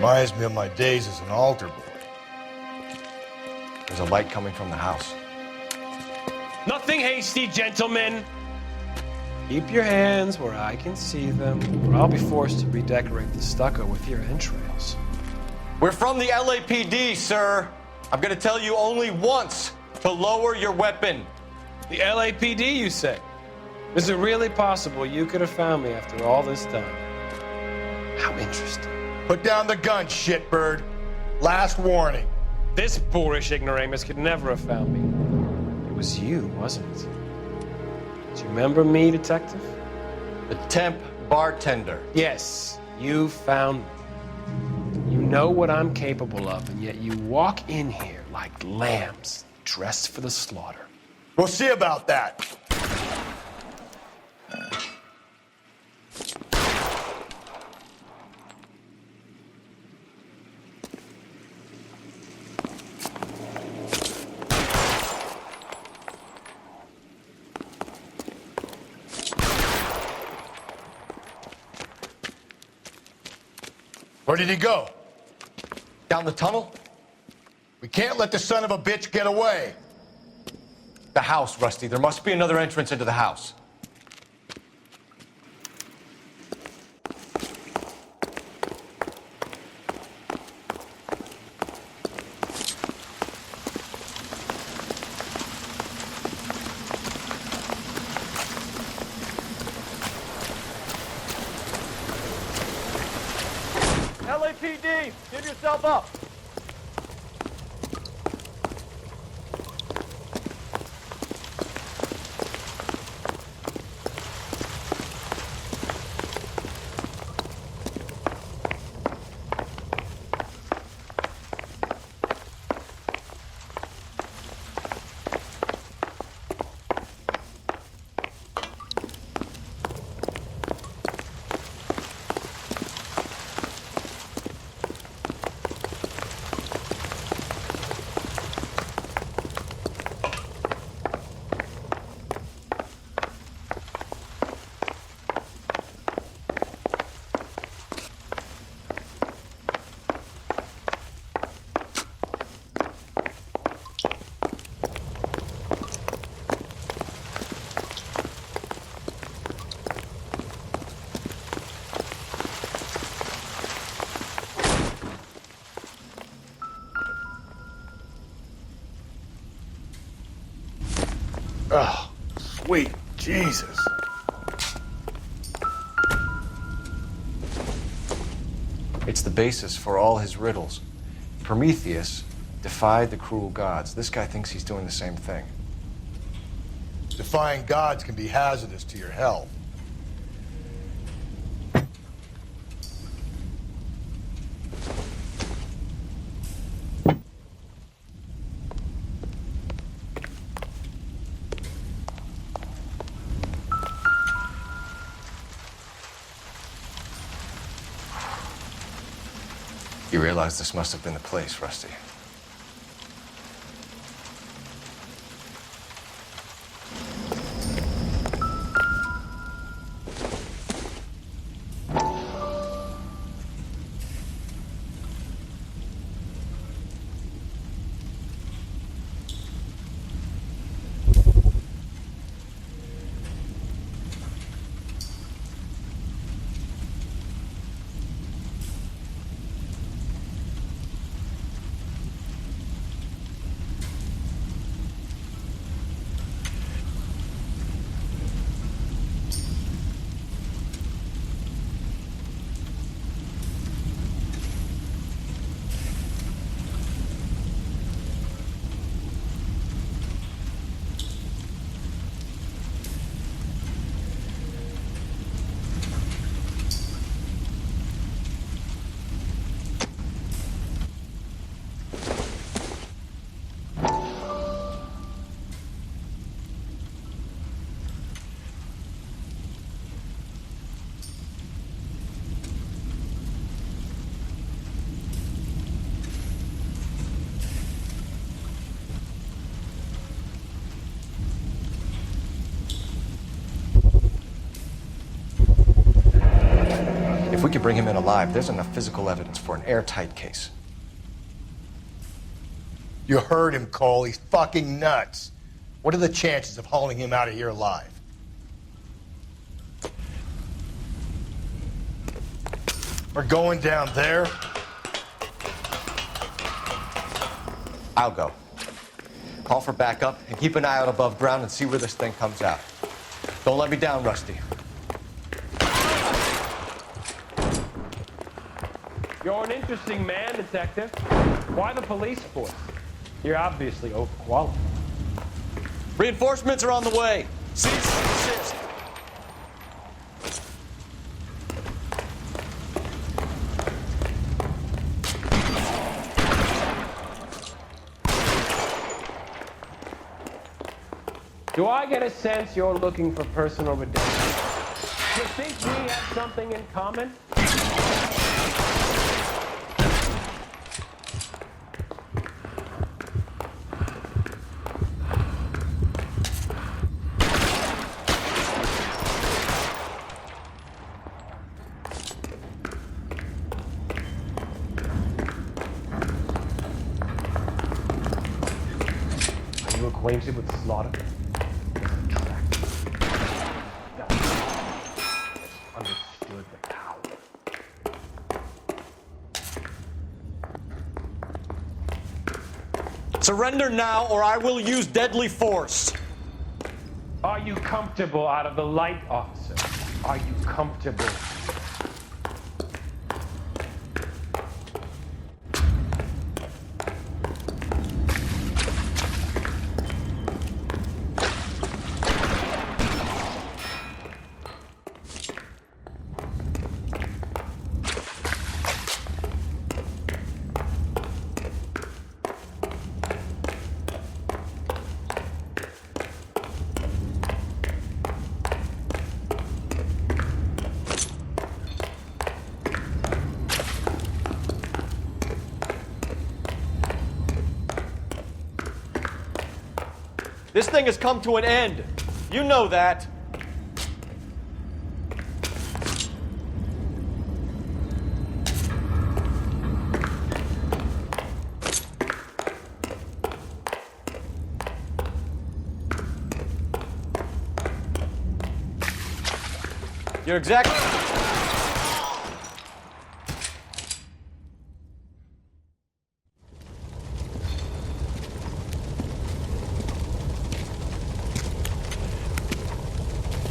Reminds me of my days as an altar boy. There's a light coming from the house. Nothing hasty, gentlemen. Keep your hands where I can see them, or I'll be forced to redecorate the stucco with your entrails. We're from the LAPD, sir. I'm gonna tell you only once to lower your weapon. The LAPD, you say? Is it really possible you could have found me after all this time? How interesting. Put down the gun, shitbird. Last warning. This boorish ignoramus could never have found me. It was you, wasn't it? Do you remember me, detective? The temp bartender. Yes, you found me. You know what I'm capable of, and yet you walk in here like lambs dressed for the slaughter. We'll see about that. Where did he go? Down the tunnel? We can't let the son of a bitch get away. The house, Rusty. There must be another entrance into the house. LAPD, give yourself up. Oh, sweet Jesus. It's the basis for all his riddles. Prometheus defied the cruel gods. This guy thinks he's doing the same thing. Defying gods can be hazardous to your health. You realize this must have been the place, Rusty. we could bring him in alive, there's enough physical evidence for an airtight case. You heard him, Cole. He's fucking nuts. What are the chances of hauling him out of here alive? We're going down there. I'll go. Call for backup and keep an eye out above ground and see where this thing comes out. Don't let me down, Rusty. You're an interesting man, Detective. Why the police force? You're obviously overqualified. Reinforcements are on the way. Cease and desist. Do I get a sense you're looking for personal redemption? Do you think we have something in common? Are you acquainted with Slaughter? Understood the power. Surrender now, or I will use deadly force. Are you comfortable out of the light, officer? Are you comfortable? This thing has come to an end. You know that. You're exactly...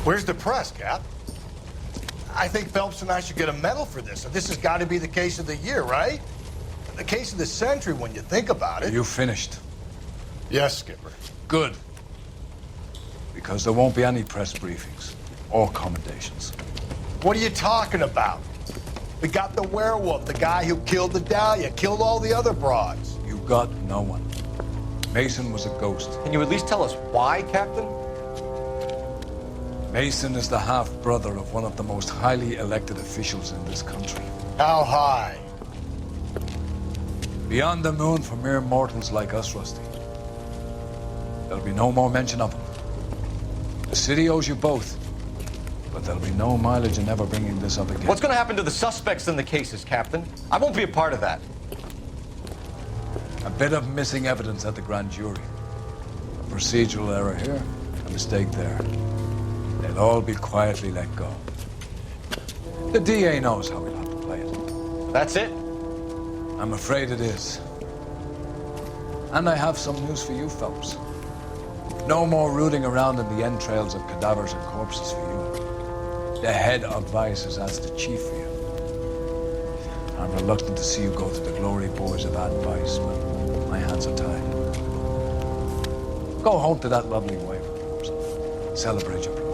Where's the press, Cap? I think Phelps and I should get a medal for this. This has got to be the case of the year, right? The case of the century when you think about it. You finished? Yes, Skipper. Good. Because there won't be any press briefings or commendations. What are you talking about? We got the werewolf, the guy who killed the Dahlia, killed all the other broads. You got no one. Mason was a ghost. Can you at least tell us why, Captain? Mason is the half-brother of one of the most highly elected officials in this country. How high? Beyond the moon for mere mortals like us, Rusty. There'll be no more mention of him. The city owes you both, but there'll be no mileage in ever bringing this up again. What's going to happen to the suspects in the cases, Captain? I won't be a part of that. A bit of missing evidence at the grand jury. A procedural error here, a mistake there. They'll all be quietly let go. The DA knows how we'll have to play it. That's it? I'm afraid it is. And I have some news for you, Phelps. No more rooting around in the entrails of cadavers and corpses for you. The head of Vice has asked the chief for you. I'm reluctant to see you go to the glory boys of advice, but my hands are tied. Go home to that lovely wife of yours. Celebrate your promotion.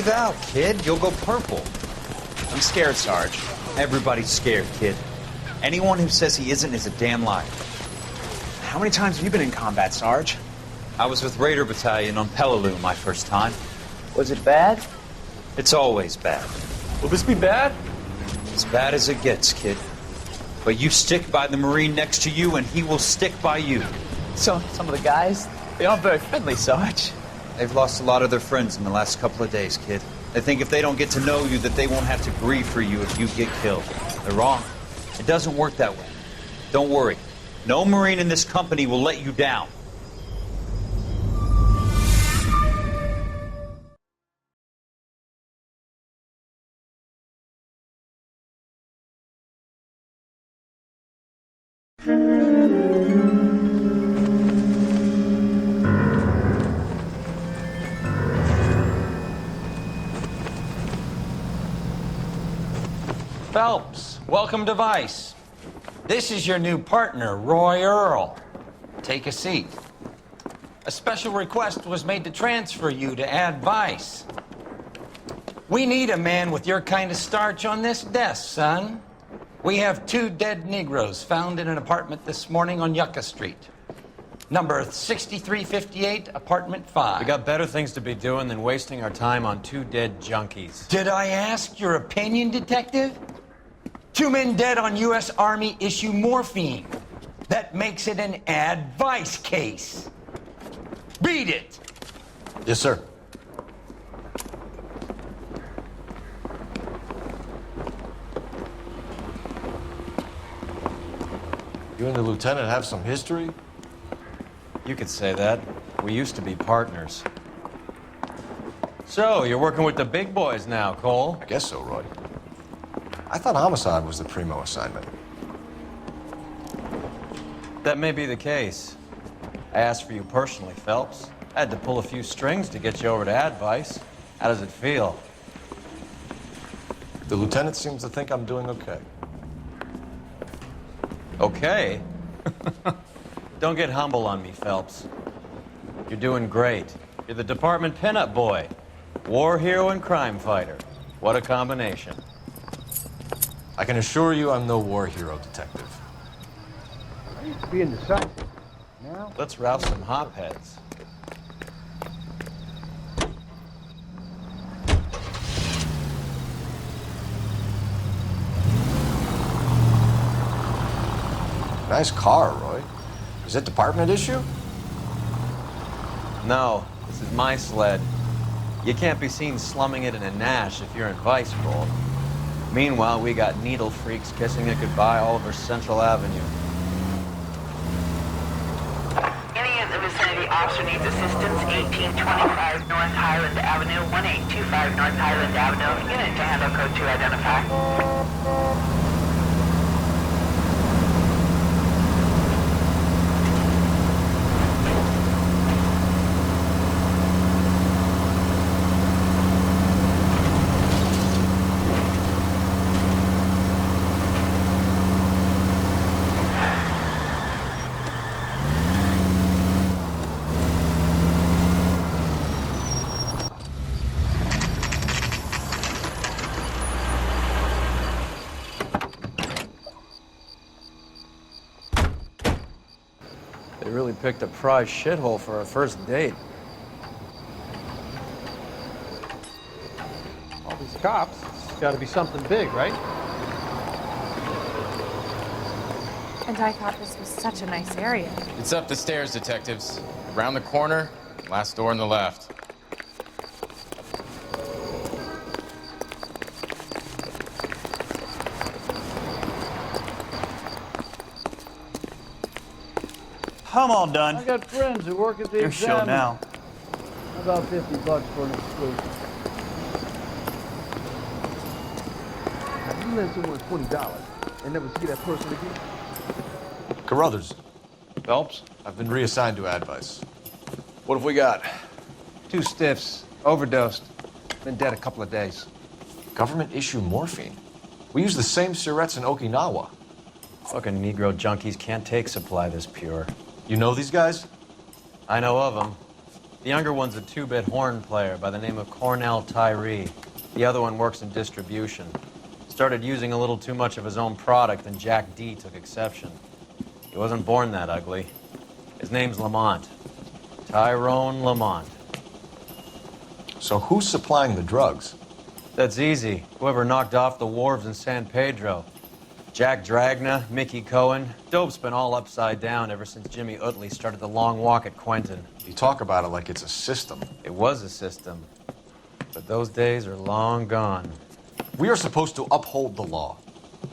breathe out, kid. You'll go purple. I'm scared, Sarge. Everybody's scared, kid. Anyone who says he isn't is a damn liar. How many times have you been in combat, Sarge? I was with Raider Battalion on Peleliu my first time. Was it bad? It's always bad. Will this be bad? As bad as it gets, kid. But you stick by the Marine next to you, and he will stick by you. So, some of the guys, they aren't very friendly, Sarge. They've lost a lot of their friends in the last couple of days, kid. They think if they don't get to know you, that they won't have to grieve for you if you get killed. They're wrong. It doesn't work that way. Don't worry. No Marine in this company will let you down. Phelps, welcome to Vice. This is your new partner, Roy Earl. Take a seat. A special request was made to transfer you to Ad Vice. We need a man with your kind of starch on this desk, son. We have 2 dead Negroes found in an apartment this morning on Yucca Street. Number 6358, apartment 5. We got better things to be doing than wasting our time on 2 dead junkies. Did I ask your opinion, detective? 2 men dead on U.S. Army issue morphine. That makes it an advice case. Beat it! Yes, sir. You and the lieutenant have some history? You could say that. We used to be partners. So, you're working with the big boys now, Cole? I guess so, Roy. I thought homicide was the primo assignment. That may be the case. I asked for you personally, Phelps. I had to pull a few strings to get you over to Advice. How does it feel? The lieutenant seems to think I'm doing okay. Okay. Don't get humble on me, Phelps. You're doing great. You're the department pinup boy. War hero and crime fighter. What a combination. I can assure you I'm no war hero, detective. I used to be indecisive. Now? Let's rouse some hopheads. Nice car, Roy. Is it department issue? No, this is my sled. You can't be seen slumming it in a Nash if you're in vice role. Meanwhile, we got needle freaks kissing it goodbye all over Central Avenue. Any in the vicinity officer needs assistance, 1825 North Highland Avenue, 1825 North Highland Avenue. Unit to handle code 2 identify. They really picked a prize shithole for our first date. All these cops, it's got to be something big, right? And I thought this was such a nice area. It's up the stairs, detectives. Around the corner, last door on the left. I'm all done. I got friends who work at the Your exam. show now. How about $50 for an exclusion? Now, you lend someone $20 and never see that person again? Carruthers, Phelps? I've been reassigned to Advice. What have we got? 2 stiffs, overdosed. Been dead a couple of days. Government issue morphine. We use the same syrettes in Okinawa. Fucking Negro junkies can't take supply this pure. You know these guys? I know of them. The younger one's a two-bit horn player by the name of Cornell Tyree. The other one works in distribution. Started using a little too much of his own product, and Jack D took exception. He wasn't born that ugly. His name's Lamont. Tyrone Lamont. So who's supplying the drugs? That's easy. Whoever knocked off the wharves in San Pedro. Jack Dragna, Mickey Cohen. Dope's been all upside down ever since Jimmy Utley started the long walk at Quentin. You talk about it like it's a system. It was a system. But those days are long gone. We are supposed to uphold the law.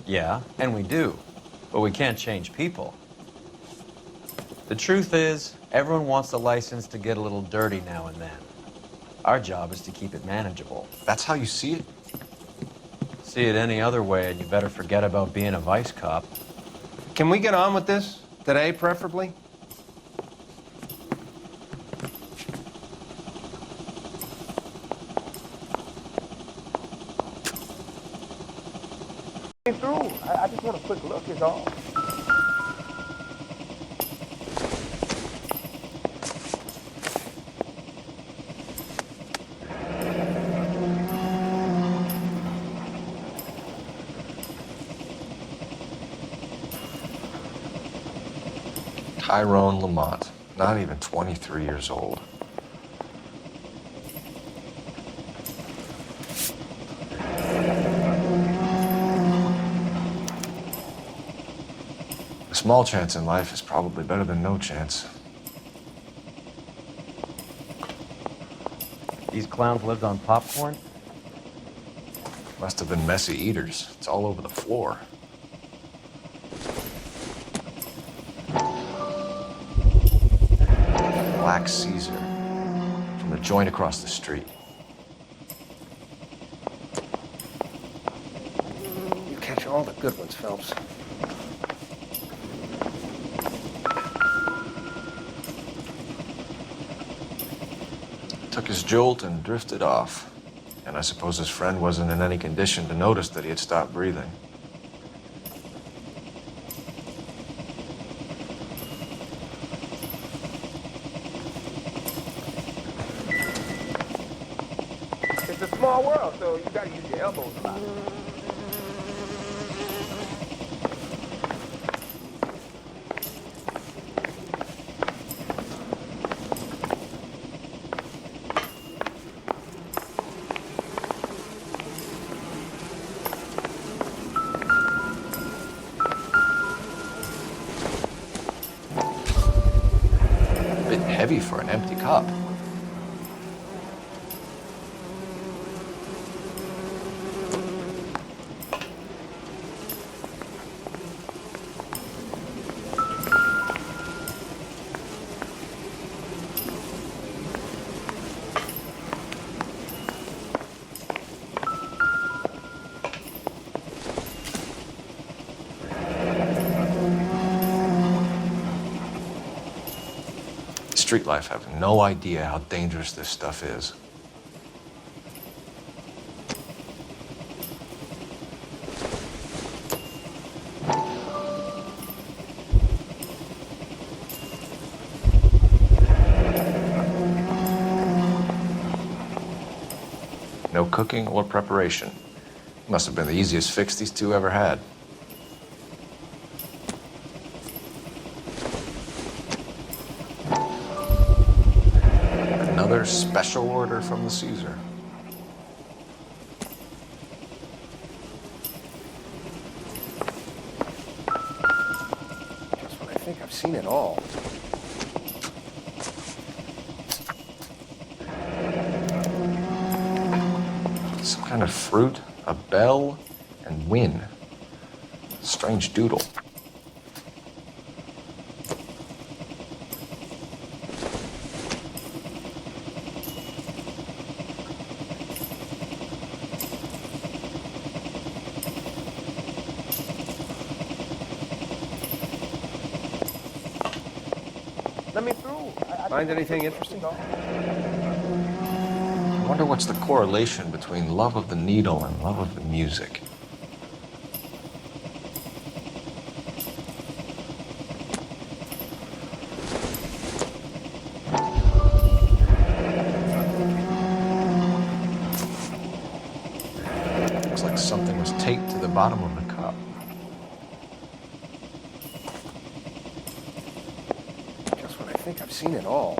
Yeah, and we do. But we can't change people. The truth is, everyone wants the license to get a little dirty now and then. Our job is to keep it manageable. That's how you see it? See it any other way, and you better forget about being a vice cop. Can we get on with this? Today, preferably? Through. I just want a quick look, is all. Tyrone Lamont, not even 23 years old. A small chance in life is probably better than no chance. These clowns lived on popcorn? Must have been messy eaters. It's all over the floor. Black Caesar from the joint across the street. You catch all the good ones, Phelps. Took his jolt and drifted off. And I suppose his friend wasn't in any condition to notice that he had stopped breathing. It's a small world, so you gotta use your elbows a lot. Bit heavy for an empty cup. Street life have no idea how dangerous this stuff is. No cooking or preparation. Must have been the easiest fix these two ever had. Another special order from the Caesar. Just when I think I've seen it all. Some kind of fruit, a bell, and win. Strange doodle. Let me through. Find anything interesting? I wonder what's the correlation between love of the needle and love of the music. Looks like something was taped to the bottom of the cup. Just when I think I've seen it all.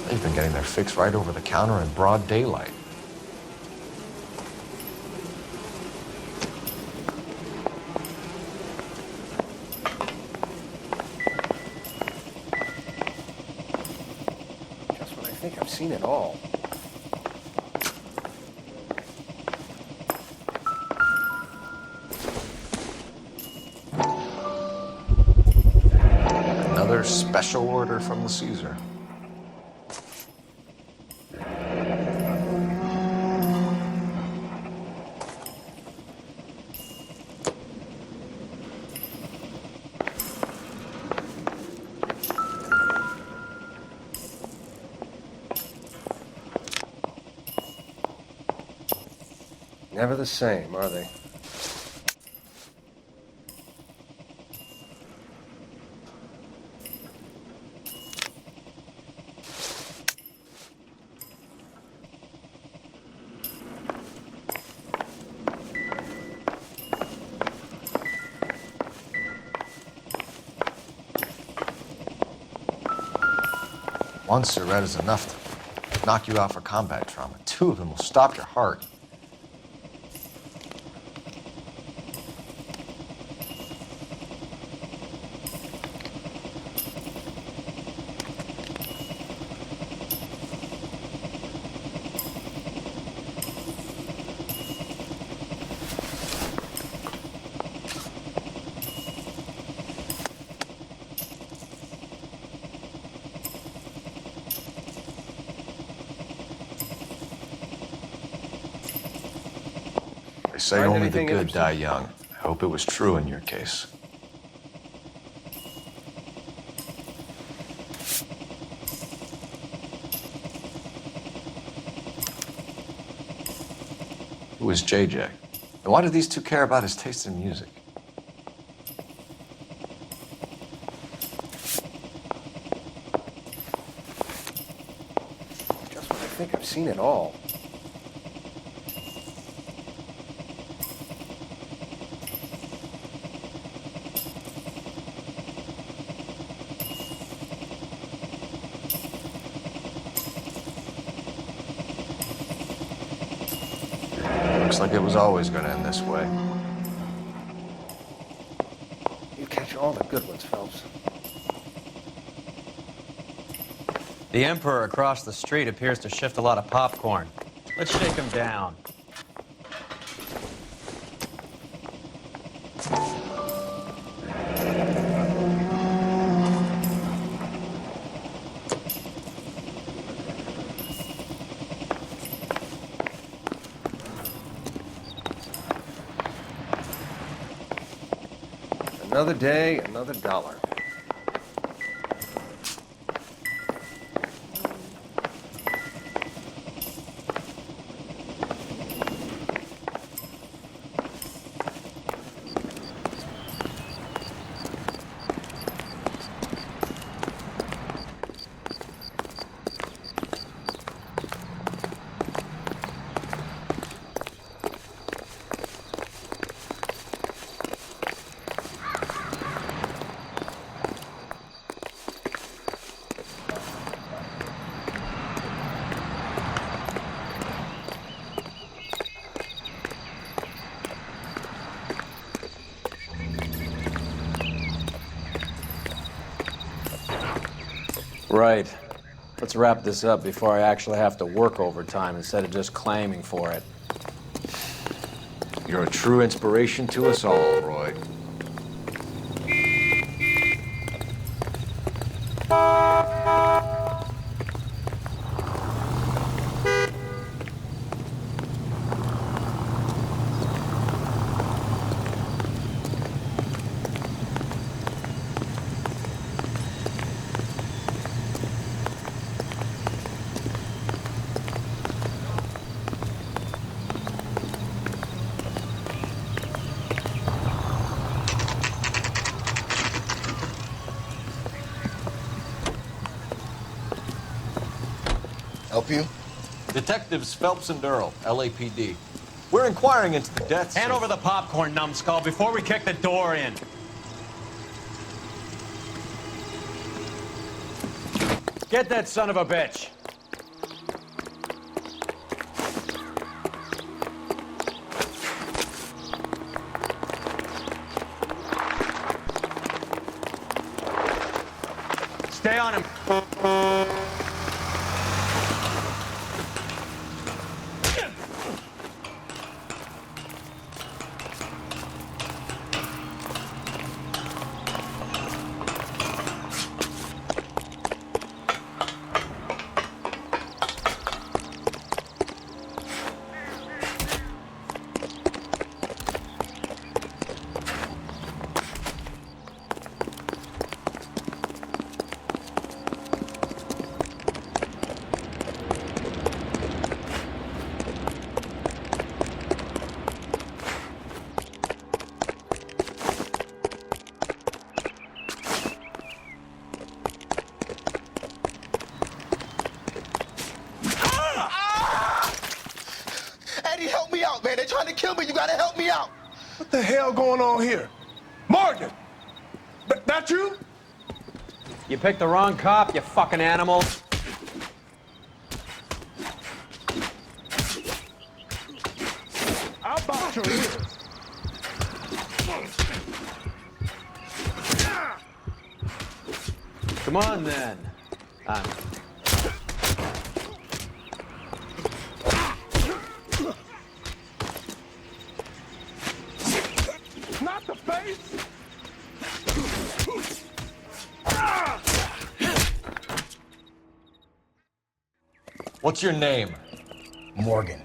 They've been getting their fix right over the counter in broad daylight. Just when I think I've seen it all. Another special order from the Caesar. Never the same, are they? One cigarette is enough to knock you out for combat trauma. Two of them will stop your heart. They say Find only the anything good interesting? die young. I hope it was true in your case. Who is JJ? And why do these two care about his taste in music? Just when I think I've seen it all. Looks like it was always going to end this way. You catch all the good ones, Phelps. The Emperor across the street appears to shift a lot of popcorn. Let's shake him down. Another day, another dollar. Right. Let's wrap this up before I actually have to work overtime instead of just claiming for it. You're a true inspiration to us all, Roy. Help you? Detectives Phelps and Earl, LAPD. We're inquiring into the deaths. Hand over the popcorn, numbskull, before we kick the door in. Get that son of a bitch. Stay on him. Eddie, help me out, man. They're trying to kill me. You gotta help me out. What the hell going on here? Morgan! That you? You picked the wrong cop, you fucking animal. I'll box your ears. Come on, then. Not the face! What's your name? Morgan.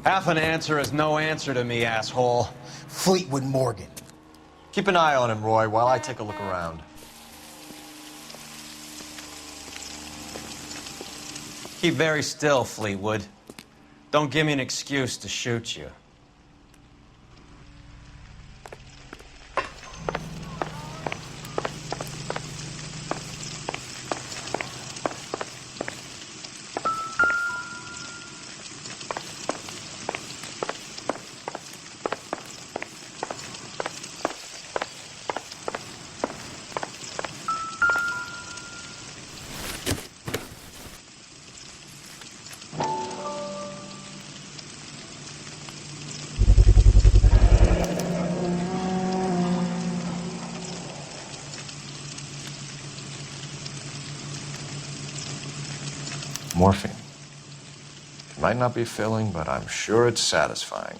Half an answer is no answer to me, asshole. Fleetwood Morgan. Keep an eye on him, Roy, while I take a look around. Keep very still, Fleetwood. Don't give me an excuse to shoot you. Morphine. It might not be filling, but I'm sure it's satisfying.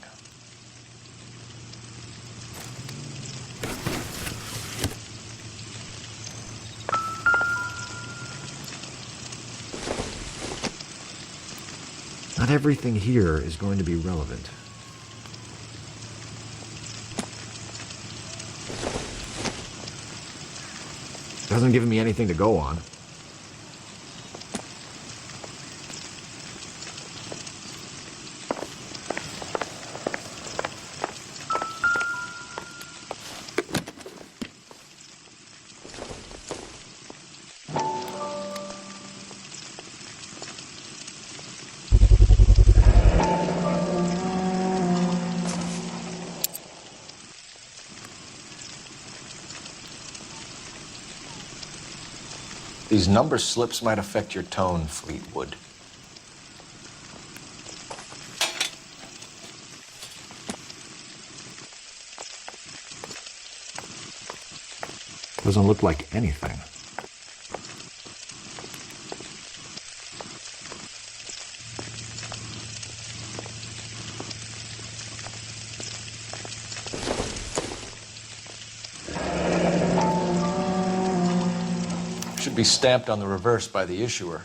Not everything here is going to be relevant. Doesn't give me anything to go on. These number slips might affect your tone, Fleetwood. Doesn't look like anything. Should be stamped on the reverse by the issuer.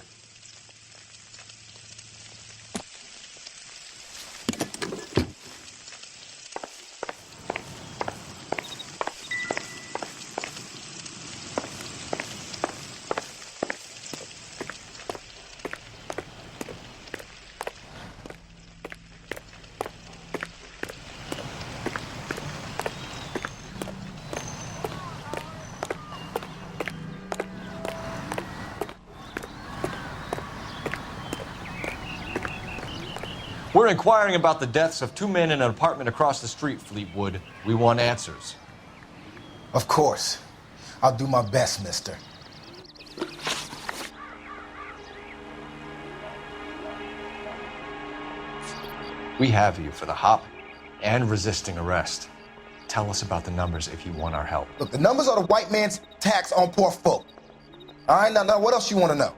We're inquiring about the deaths of 2 men in an apartment across the street, Fleetwood. We want answers. Of course. I'll do my best, mister. We have you for the hop and resisting arrest. Tell us about the numbers if you want our help. Look, the numbers are the white man's tax on poor folk. All right, now what else you want to know?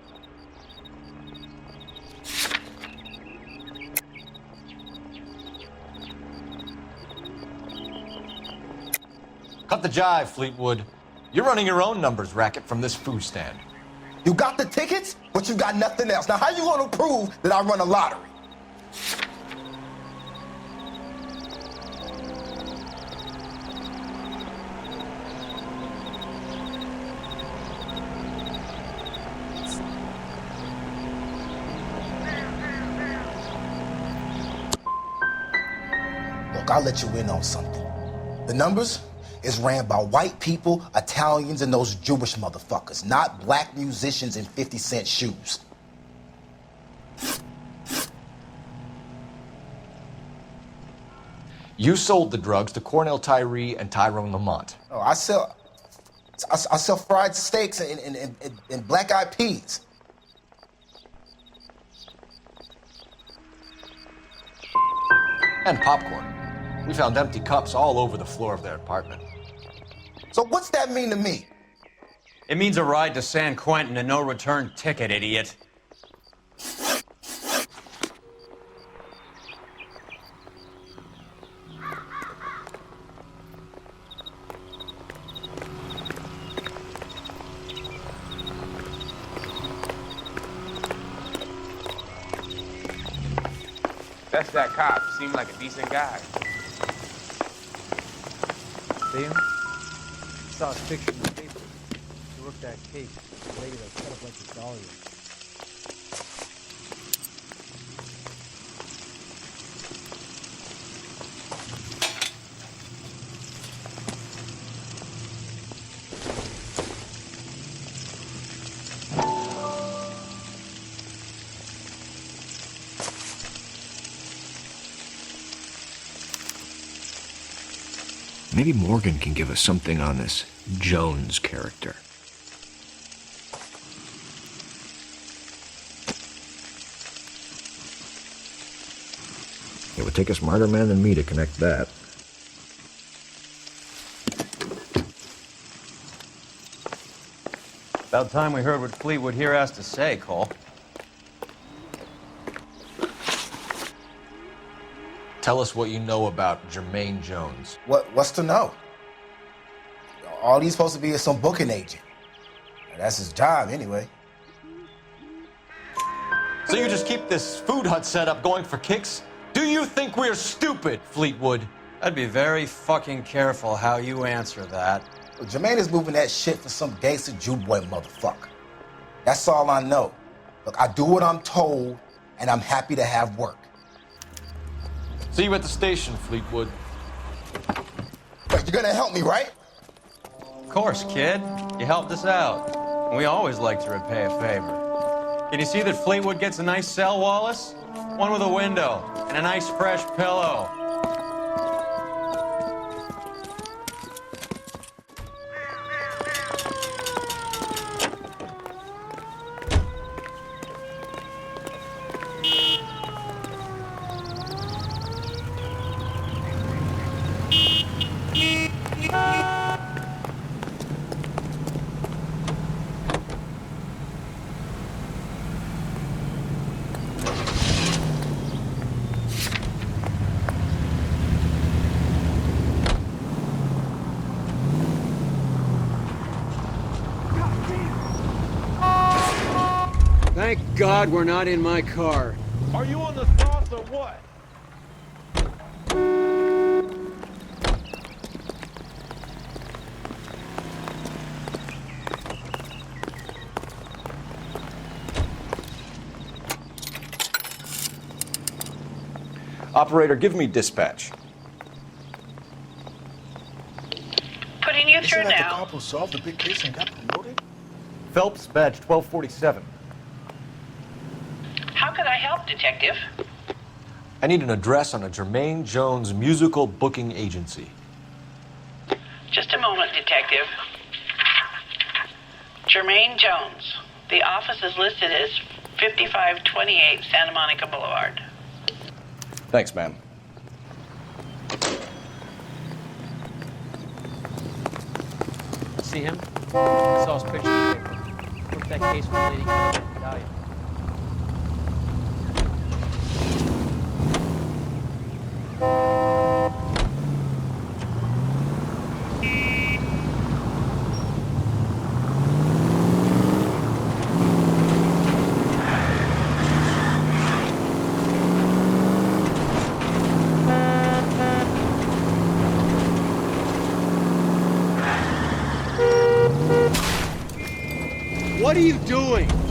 Cut the jive, Fleetwood. You're running your own numbers racket from this food stand. You got the tickets, but you got nothing else. Now, how you going to prove that I run a lottery? Look, I'll let you in on something. The numbers is ran by white people, Italians, and those Jewish motherfuckers, not black musicians in 50-cent shoes. You sold the drugs to Cornell Tyree and Tyrone Lamont. Oh, I sell fried steaks and black-eyed peas. And popcorn. We found empty cups all over the floor of their apartment. So what's that mean to me? It means a ride to San Quentin and no return ticket, idiot. That's that cop. Seemed like a decent guy. See him? Saw his picture in the paper. He worked that case. The lady that cut up like a dahlia. Maybe Morgan can give us something on this Jones character. It would take a smarter man than me to connect that. About time we heard what Fleetwood here has to say, Cole. Tell us what you know about Jermaine Jones. What's to know? All he's supposed to be is some booking agent. That's his job anyway. So you just keep this food hut setup going for kicks? Do you think we're stupid, Fleetwood? I'd be very fucking careful how you answer that. Look, Jermaine is moving that shit for some gangster Jew boy motherfucker. That's all I know. Look, I do what I'm told, and I'm happy to have work. See you at the station, Fleetwood. But you're gonna help me, right? Of course, kid. You helped us out. We always like to repay a favor. Can you see that Fleetwood gets a nice cell, Wallace? One with a window and a nice fresh pillow. Thank God we're not in my car. Are you on the sauce or what? Operator, give me dispatch. Putting you through Isn't that now. the cop who solved the big case and got promoted? Phelps, badge 1247. How could I help, Detective? I need an address on a Jermaine Jones musical booking agency. Just a moment, Detective. Jermaine Jones. The office is listed as 5528 Santa Monica Boulevard. Thanks, ma'am. See him? I saw his picture in the paper. Worked that case with the lady cut up in Medallion. What are you doing?